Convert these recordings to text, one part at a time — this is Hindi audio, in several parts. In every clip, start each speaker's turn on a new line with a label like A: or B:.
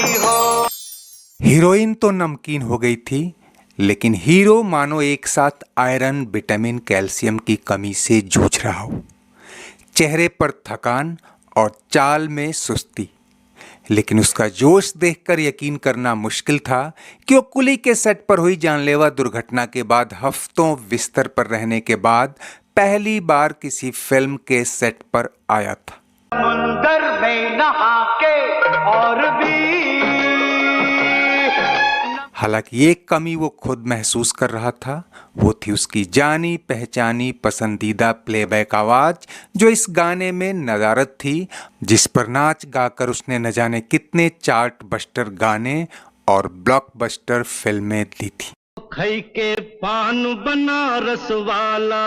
A: गई हो।
B: हीरोइन तो नमकीन हो गई थी, लेकिन हीरो मानो एक साथ आयरन, विटामिन, कैल्शियम की कमी से जूझ रहा हो। चेहरे पर थकान और चाल में सुस्ती, लेकिन उसका जोश देखकर यकीन करना मुश्किल था कि वो कुली के सेट पर हुई जानलेवा दुर्घटना के बाद हफ्तों बिस्तर पर रहने के बाद पहली बार किसी फिल्म के सेट पर आया था।
A: समुंदर में नहा के और भी।
B: हालांकि एक कमी वो खुद महसूस कर रहा था, वो थी उसकी जानी पहचानी पसंदीदा प्लेबैक आवाज, जो इस गाने में नदारद थी, जिस पर नाच गाकर उसने न जाने कितने चार्ट बस्टर गाने और ब्लॉकबस्टर फिल्में दी थी।
A: खई के पान बनारस वाला,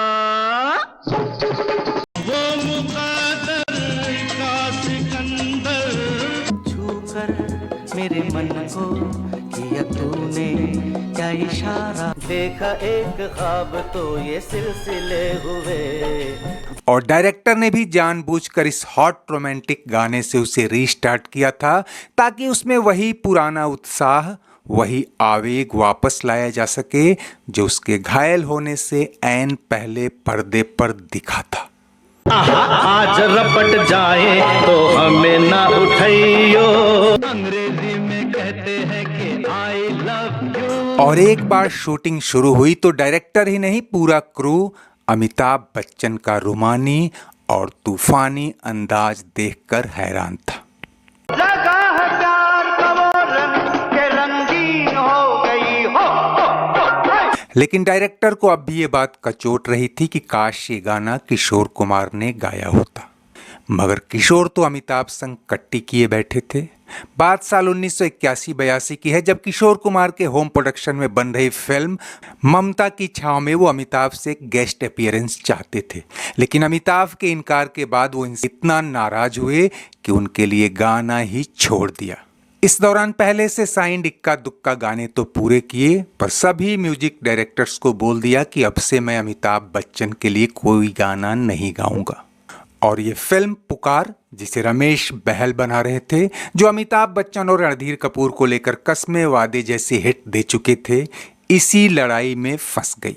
A: वो मुकादर का सिकंदर, छूकर मेरे मन को किया तूने क्या इशारा, देखा एक ख्वाब तो ये सिलसिले हुए।
B: और डायरेक्टर ने भी जानबूझकर इस हॉट रोमांटिक गाने से उसे रीस्टार्ट किया था, ताकि उसमें वही पुराना उत्साह, वही आवेग वापस लाया जा सके जो उसके घायल होने से ऐन पहले पर्दे पर दिखा था।
A: आज रपट जाए तो हमें ना उठाइयो, अंग्रेजी में कहते हैं कि आई लव यू।
B: और एक बार शूटिंग शुरू हुई तो डायरेक्टर ही नहीं, पूरा क्रू अमिताभ बच्चन का रुमानी और तूफानी अंदाज देखकर हैरान था।
A: लगा है प्यार का वो रंग के रंगीन हो गई हो।
B: लेकिन डायरेक्टर को अब भी ये बात कचोट रही थी कि काश ये गाना किशोर कुमार ने गाया होता, मगर किशोर तो अमिताभ संग कट्टी किए बैठे थे। बात साल 1981-82 की है, जब किशोर कुमार के होम प्रोडक्शन में बन रही फिल्म ममता की छाव में वो अमिताभ से गेस्ट अपीयरेंस चाहते थे, लेकिन अमिताभ के इनकार के बाद वो इनसे इतना नाराज हुए कि उनके लिए गाना ही छोड़ दिया। इस दौरान पहले से साइंड इक्का दुक्का गाने तो पूरे किए, पर सभी म्यूजिक डायरेक्टर्स को बोल दिया कि अब से मैं अमिताभ बच्चन के लिए कोई गाना नहीं गाऊंगा। और ये फिल्म पुकार, जिसे रमेश बहल बना रहे थे, जो अमिताभ बच्चन और रणधीर कपूर को लेकर कस्मे वादे जैसे हिट दे चुके थे, इसी लड़ाई में फंस गई,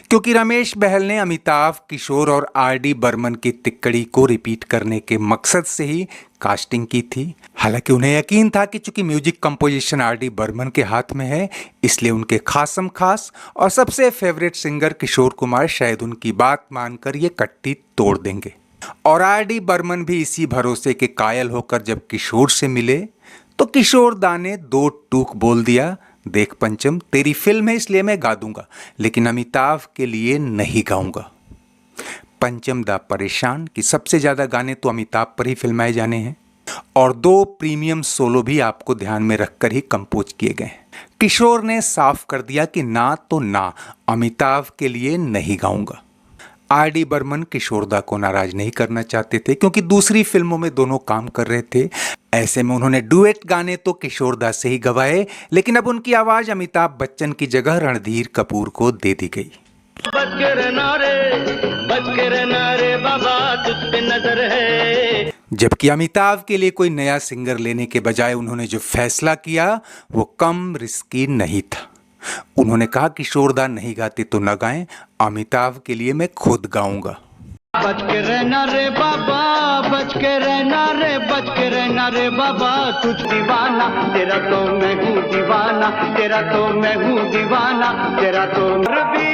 B: क्योंकि रमेश बहल ने अमिताभ, किशोर और आर.डी. बर्मन की तिक्कड़ी को रिपीट करने के मकसद से ही कास्टिंग की थी। हालांकि उन्हें यकीन था कि चूंकि म्यूजिक कंपोजिशन आर.डी. बर्मन के हाथ में है, इसलिए उनके खासम खास और सबसे फेवरेट सिंगर किशोर कुमार शायद उनकी बात मानकर ये कट्टी तोड़ देंगे। और आर.डी. बर्मन भी इसी भरोसे के कायल होकर जब किशोर से मिले तो किशोर दा ने दो टूक बोल दिया, देख पंचम, तेरी फिल्म है इसलिए मैं गा दूंगा, लेकिन अमिताभ के लिए नहीं गाऊंगा। पंचम दा परेशान कि सबसे ज्यादा गाने तो अमिताभ पर ही फिल्माए जाने हैं, और 2 प्रीमियम सोलो भी आपको ध्यान में रखकर ही कंपोज किए गए हैं। किशोर ने साफ कर दिया कि ना तो ना, अमिताभ के लिए नहीं गाऊंगा। आर.डी. बर्मन किशोरदा को नाराज नहीं करना चाहते थे, क्योंकि दूसरी फिल्मों में दोनों काम कर रहे थे। ऐसे में उन्होंने डुएट गाने तो किशोरदा से ही गवाए, लेकिन अब उनकी आवाज अमिताभ बच्चन की जगह रणधीर कपूर को दे दी गई।
A: बच के रहना रे बाबा, तुझ पे नजर है।
B: जबकि अमिताभ के लिए कोई नया सिंगर लेने के बजाय उन्होंने जो फैसला किया वो कम रिस्की नहीं था। उन्होंने कहा किशोरदा नहीं गाते तो न गाएं, अमिताभ के लिए मैं खुद गाऊंगा।
A: बच के रहना रे बाबा, बच के रहना रे, बच के रहना रे बाबा, तुझ दीवाना, तेरा तो मैं हूँ दीवाना, तेरा तो मैं हूँ दीवाना, तेरा तो भी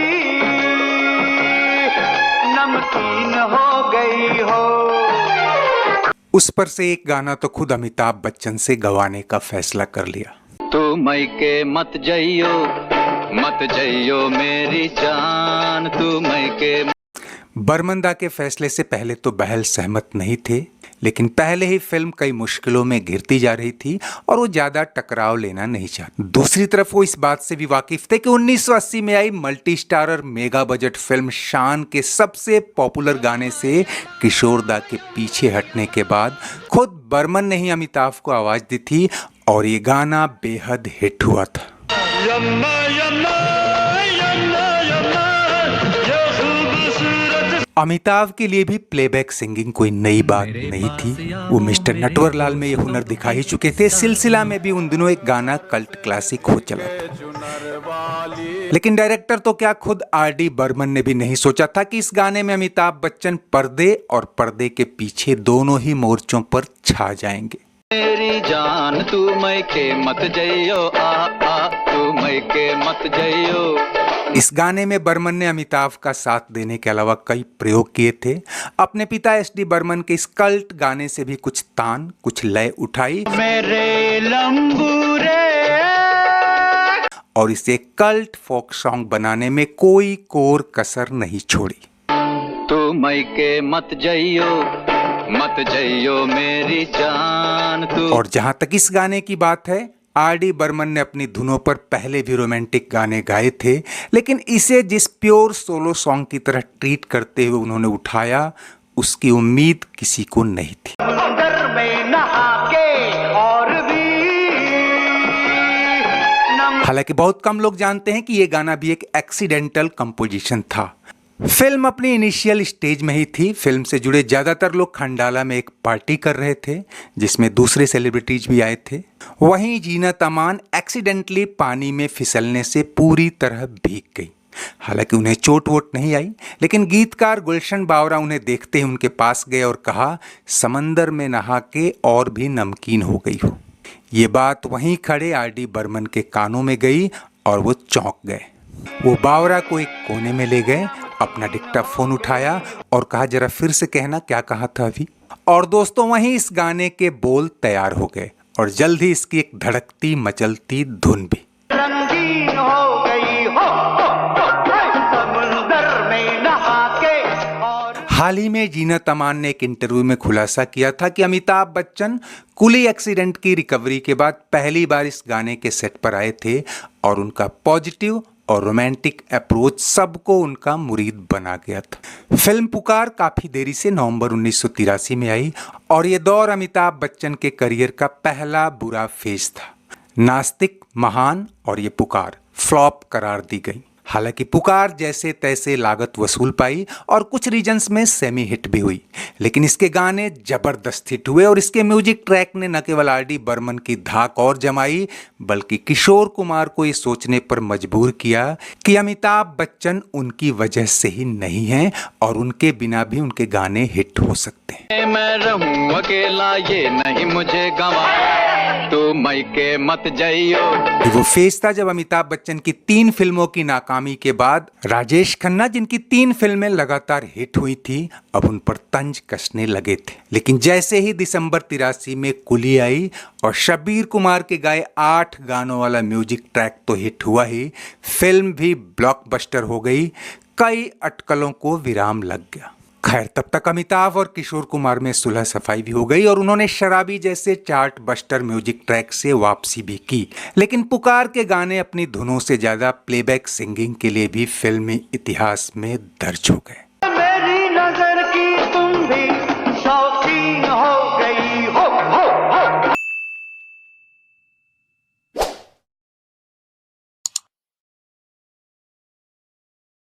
A: नमकीन हो गई हो।
B: उस पर से एक गाना तो खुद अमिताभ बच्चन से गवाने का फैसला कर लिया।
A: तू मैके मत जइयो मेरी जान, तू मैके।
B: बर्मन दा के फैसले से पहले तो बहल सहमत नहीं थे, लेकिन पहले ही फिल्म कई मुश्किलों में घिरती जा रही थी और वो ज्यादा टकराव लेना नहीं चाहते। दूसरी तरफ वो इस बात से भी वाकिफ थे कि 1980 में आई multi starrer mega budget film Shaan के सबसे पॉपुलर गाने से किशोरदा के पीछे हटने के बाद खुद बर्मन ने ही अमिताभ को आवाज दी थी और ये गाना बेहद हिट हुआ था। अमिताभ के लिए भी प्लेबैक सिंगिंग कोई नई बात नहीं थी। वो मिस्टर नटवरलाल में ये हुनर दिखा ही चुके थे। सिलसिला में भी उन दिनों एक गाना कल्ट क्लासिक हो चला था। लेकिन डायरेक्टर तो क्या, खुद आर.डी. बर्मन ने भी नहीं सोचा था कि इस गाने में अमिताभ बच्चन पर्दे और पर्दे के पीछे दोनों ही मोर्चों पर छा जाएंगे।
C: मेरी जान तू मैके मत जइयो, तू मैके मत जइयो।
B: इस गाने में बर्मन ने अमिताभ का साथ देने के अलावा कई प्रयोग किए थे। अपने पिता एस.डी. बर्मन के इस कल्ट गाने से भी कुछ तान, कुछ लय उठाई
A: मेरे लंबूरे
B: और इसे कल्ट फोक सॉन्ग बनाने में कोई कोर कसर नहीं छोड़ी।
C: तू मैके मत जइयो मेरी जान तू।
B: और जहां तक इस गाने की बात है, आर.डी. बर्मन ने अपनी धुनों पर पहले भी रोमांटिक गाने गाए थे, लेकिन इसे जिस प्योर सोलो सॉन्ग की तरह ट्रीट करते हुए उन्होंने उठाया, उसकी उम्मीद किसी को नहीं थी।
A: समंदर में नहा के और भी
B: हालांकि बहुत कम लोग जानते हैं कि यह गाना भी एक एक्सीडेंटल कंपोजिशन था। फिल्म अपनी इनिशियल स्टेज में ही थी। फिल्म से जुड़े ज्यादातर लोग खंडाला में एक पार्टी कर रहे थे, जिसमें दूसरे सेलिब्रिटीज भी आए थे। वहीं जीनत अमान एक्सीडेंटली पानी में फिसलने से पूरी तरह भीग गई। हालांकि उन्हें चोट वोट नहीं आई, लेकिन गीतकार गुलशन बावरा उन्हें देखते ही उनके पास गए और कहा, समंदर में नहा के और भी नमकीन हो गई हो। ये बात वहीं खड़े आर.डी. बर्मन के कानों में गई और वो चौंक गए। वो बावरा को एक कोने में ले गए, अपना डिक्टाफोन उठाया और कहा, जरा फिर से कहना क्या कहा था अभी। और दोस्तों, वहीं इस गाने के बोल तैयार हो गए और जल्द ही इसकी एक धड़कती मचलती धुन भी।
A: रंगीन हो गई हो, समुंदर में नहा के और
B: हाल ही में जीनत अमान ने एक इंटरव्यू में खुलासा किया था कि अमिताभ बच्चन कुली एक्सीडेंट की रिकवरी के बाद पहली बार इस गाने के सेट पर आए थे और उनका पॉजिटिव और रोमांटिक अप्रोच सबको उनका मुरीद बना गया था। फिल्म पुकार काफी देरी से नवंबर 1983 में आई और ये दौर अमिताभ बच्चन के करियर का पहला बुरा फेज था। नास्तिक, महान और ये पुकार फ्लॉप करार दी गई। हालांकि पुकार जैसे तैसे लागत वसूल पाई और कुछ रीजन्स में सेमी हिट भी हुई, लेकिन इसके गाने जबरदस्त हिट हुए और इसके म्यूजिक ट्रैक ने न केवल आर.डी. बर्मन की धाक और जमाई, बल्कि किशोर कुमार को ये सोचने पर मजबूर किया कि अमिताभ बच्चन उनकी वजह से ही नहीं हैं और उनके बिना भी उनके गाने हिट हो सकते हैं।
C: मैं रहूं अकेला, ये नहीं मुझे गवा, तू मैके मत जइयो।
B: वो फेज था जब अमिताभ बच्चन की 3 फिल्मों की नाकामी के बाद राजेश खन्ना, जिनकी 3 फिल्में लगातार हिट हुई थी, अब उन पर तंज कसने लगे थे। लेकिन जैसे ही दिसंबर 83 में कुली आई और शब्बीर कुमार के गाए 8 गानों वाला म्यूजिक ट्रैक तो हिट हुआ ही, फिल्म भी ब्लॉकबस्टर हो गई। कई अटकलों को विराम लग गया। खैर, तब तक अमिताभ और किशोर कुमार में सुलह सफाई भी हो गई और उन्होंने शराबी जैसे चार्ट बस्टर म्यूजिक ट्रैक से वापसी भी की। लेकिन पुकार के गाने अपनी धुनों से ज्यादा प्लेबैक सिंगिंग के लिए भी फिल्मी इतिहास में दर्ज हो गए।